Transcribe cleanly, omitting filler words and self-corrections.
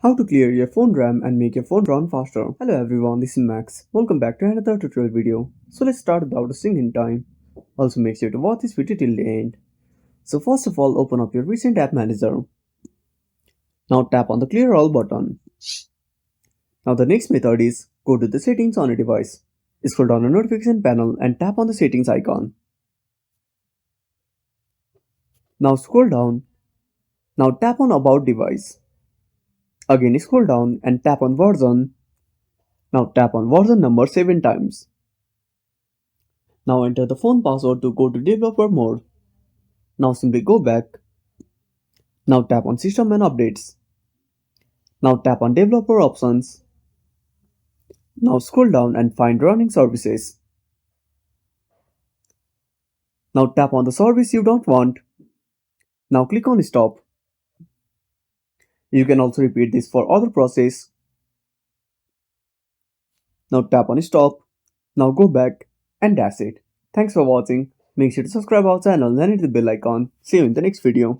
How to clear your phone RAM and make your phone run faster. Hello everyone, this is Max. Welcome back to another tutorial video. So let's start without wasting any time. Also make sure to watch this video till the end. So first of all, open up your recent app manager. Now tap on the clear all button. Now the next method is go to the settings on a device. Scroll down the notification panel and tap on the settings icon. Now scroll down. Now tap on about device. Again scroll down and tap on version. Now tap on version number 7 times. Now enter the phone password to go to developer mode. Now simply go back. Now tap on system and updates. Now tap on developer options. Now scroll down and find running services. Now tap on the service you don't want. Now click on stop. You can also repeat this for other process. Now tap on stop. Now go back and that's it. Thanks for watching. Make sure to subscribe our channel and hit the bell icon. See you in the next video.